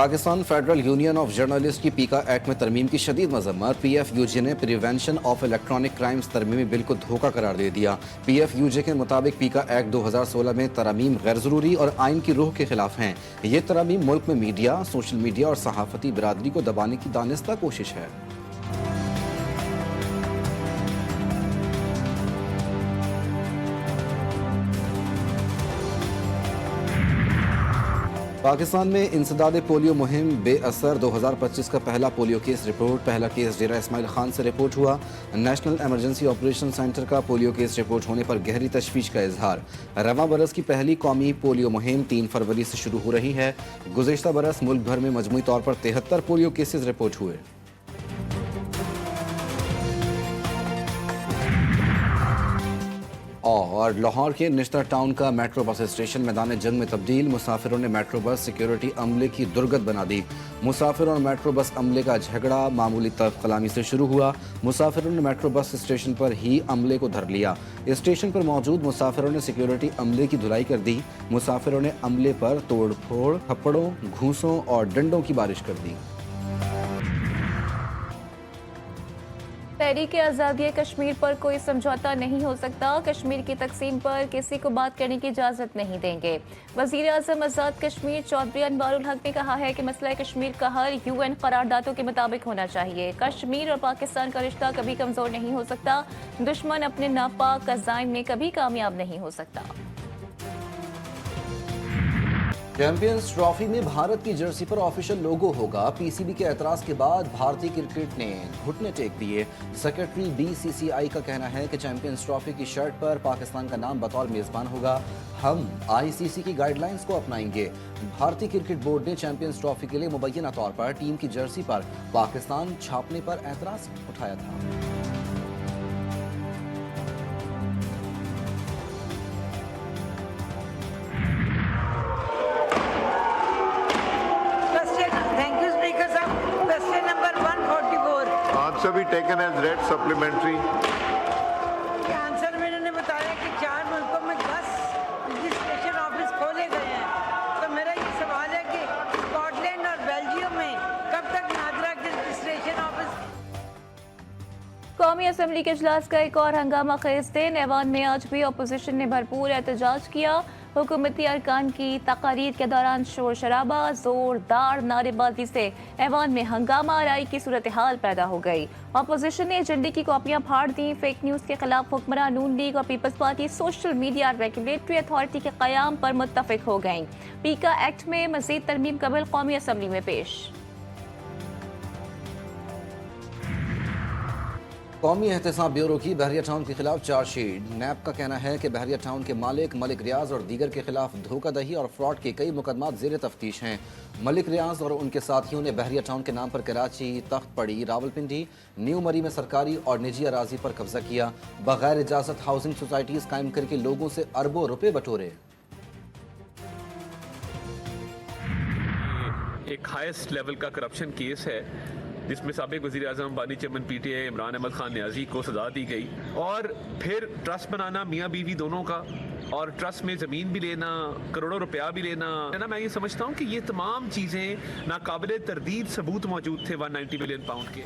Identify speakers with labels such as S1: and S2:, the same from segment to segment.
S1: Pakistan federal union of journalist की PECA act में तरमीम की शदीद मजम्मत। PFUJ ने प्रिवेंशन ऑफ इलेक्ट्रॉनिक क्राइम्स तरमीमी बिल को धोखा करार दे दिया। PFUJ के मुताबिक पीका एक्ट 2016 में तरमीम गैर ज़रूरी और आइन की रूह के खिलाफ हैं। ये तरमीम मुल्क में मीडिया, सोशल मीडिया और सहाफ़ती बिरादरी को दबाने की दानिस्ता कोशिश है। पाकिस्तान में इंसदाद पोलियो मुहिम बेअसर। 2025 का पहला पोलियो केस रिपोर्ट। पहला केस डेरा इस्माइल खान से रिपोर्ट हुआ। नेशनल इमरजेंसी ऑपरेशन सेंटर का पोलियो केस रिपोर्ट होने पर गहरी तशवीश का इजहार। रवां बरस की पहली कौमी पोलियो मुहिम 3 फरवरी से शुरू हो रही है। गुज़िश्ता बरस मुल्क भर में मजमूई तौर पर 73 पोलियो केसेज रिपोर्ट हुए। और लाहौर के निश्तर टाउन का मेट्रो बस स्टेशन मैदान जंग में तब्दील। मुसाफिरों ने मेट्रो बस सिक्योरिटी अमले की दुर्गत बना दी। मुसाफिरों और मेट्रो बस अमले का झगड़ा मामूली तर्क कलामी से शुरू हुआ। मुसाफिरों ने मेट्रो बस स्टेशन पर ही अमले को धर लिया। स्टेशन पर मौजूद मुसाफिरों ने सिक्योरिटी अमले की धुलाई कर दी। मुसाफिरों ने अमले पर तोड़ फोड़, थप्पड़ों, घूंसों और डंडों की बारिश कर दी।
S2: तहरीक आज़ादी कश्मीर पर कोई समझौता नहीं हो सकता। कश्मीर की तकसीम पर किसी को बात करने की इजाज़त नहीं देंगे। वज़ीर आज़म आज़ाद कश्मीर चौधरी अनवारुल हक ने कहा है कि मसला कश्मीर का हल UN करारदादों के मुताबिक होना चाहिए। कश्मीर और पाकिस्तान का रिश्ता कभी कमज़ोर नहीं हो सकता। दुश्मन अपने नापाक अज़ाइम में कभी कामयाब नहीं हो सकता।
S1: चैंपियंस ट्रॉफी में भारत की जर्सी पर ऑफिशियल लोगो होगा। PCB के एतराज के बाद भारतीय क्रिकेट ने घुटने टेक दिए। सेक्रेटरी BCCI का कहना है कि चैंपियंस ट्रॉफी की शर्ट पर पाकिस्तान का नाम बतौर मेजबान होगा। हम ICC की गाइडलाइंस को अपनाएंगे। भारतीय क्रिकेट बोर्ड ने चैंपियंस ट्रॉफी के लिए मुबैना तौर पर टीम की जर्सी पर पाकिस्तान छापने पर एतराज उठाया था।
S3: Be taken as red supplementary.
S4: Answer में इन्होंने बताया कि 4 मुल्कों में 10 रजिस्ट्रेशन ऑफिस खोले गए हैं। तो मेरा ये सवाल है कि स्कॉटलैंड और बेल्जियम में कब तक नादरा के रजिस्ट्रेशन ऑफिस।
S2: कौमी असम्बली के इजलास का एक और हंगामा खेज दिन। ऐवान में आज भी अपोजिशन ने भरपूर एहतजाज किया। हुकूमती अरकान की तकारीर के दौरान शोर शराबा, जोरदार नारेबाजी से ऐवान में हंगामा आराई की सूरत हाल पैदा हो गई। अपोजिशन ने एजेंडे की कॉपियां फाड़ दी। फेक न्यूज़ के खिलाफ हुक्मरान नून लीग और peoples party social media regulatory authority के क़याम पर मुत्तफिक हो गईं। पीका एक्ट में मज़ीद तरमीम कबल कौमी असम्बली में पेश।
S1: कौमी एहतसाब ब्यूरो की बहरिया टाउन के खिलाफ चार्जशीट। नैब का कहना है कि बहरिया टाउन के मालिक मलिक रियाज और दीगर के खिलाफ धोखाधड़ी और फ्रॉड के कई मुकदमात ज़ेर तफ्तीश हैं। मलिक रियाज और उनके साथियों ने बहरिया टाउन के नाम पर कराची, तख्तपड़ी, रावलपिंडी, न्यू मरी में सरकारी और निजी अराजी पर कब्जा किया। बगैर इजाज़त हाउसिंग सोसाइटीज़ कायम करके लोगों से अरबों रुपए बटोरे।
S5: एक हाईएस्ट लेवल का करप्शन केस है जिसमें साबिक वज़ीर आज़म अंबानी, चेयरमैन PTA इमरान अहमद खान न्याजी को सजा दी गई। और फिर ट्रस्ट बनाना मियाँ बीवी दोनों का, और ट्रस्ट में ज़मीन भी लेना, करोड़ों रुपया भी लेना है ना। मैं ये समझता हूँ कि ये तमाम चीज़ें नाकाबिले तरदीद सबूत मौजूद थे 190 मिलियन पाउंड के।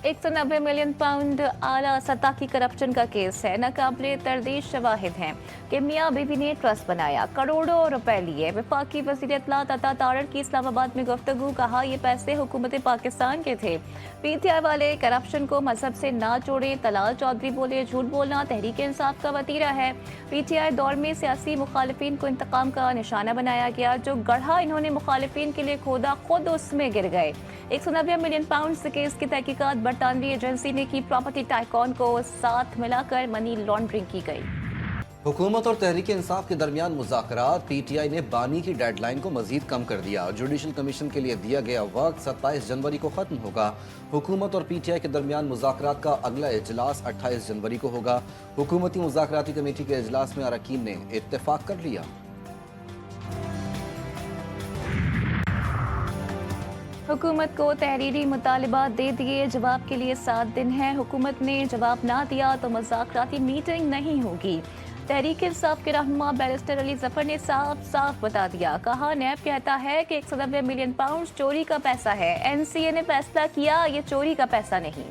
S2: 190 मिलियन पाउंड आला सतह की करप्शन का केस है। नाकाबिले तरदीद शवाहिद हैं कि मियाँ बीवी ने ट्रस्ट बनाया, करोड़ों रुपए लिए। वफाकी वज़ीर इत्तलात अता तारड़ की इस्लामाबाद में गुफ्तगू, कहा ये पैसे हुकूमत पाकिस्तान के थे। PTI वाले करप्शन को मजहब से ना जोड़ें। तलाल चौधरी बोले झूठ बोलना तहरीक इंसाफ का वतीरा है। PTI दौर में सियासी मुखालिफिन को इंतकाम का निशाना बनाया गया। जो गढ़ा इन्होंने मुखालिफिन के लिए खोदा खुद उसमें गिर गए। 190 मिलियन पाउंड केस की तहकीकात बरतानवी एजेंसी ने की। प्रॉपर्टी टाइकॉन को साथ मिलाकर मनी लॉन्ड्रिंग की गई।
S1: हुकूमत और तहरीक इंसाफ के दरमियान मुज़ाकरात। PTI ने बानी की डेडलाइन को मजीद कम कर दिया। जुडिशल कमीशन के लिए दिया गया वक्त 27 जनवरी को ख़त्म होगा। हुकूमत और PTI के दरमियान मुज़ाकरात का अगला इजलास 28 जनवरी को होगा। हुकूमती मुज़ाकराती कमेटी के इजलास में अरकान ने इत्तेफाक कर लिया।
S2: हुकूमत को तहरीरी मुतालिबात दे दिए, जवाब के लिए 7 दिन है। हुकूमत ने जवाब ना दिया तो मुज़ाकराती मीटिंग नहीं होगी। तहरीक इंसाफ के रहनुमा बैरिस्टर अली जफर ने साफ साफ बता दिया, कहा नैब कहता है कि 190 मिलियन पाउंड चोरी का पैसा है, एनसीए ने फैसला किया ये चोरी का पैसा नहीं।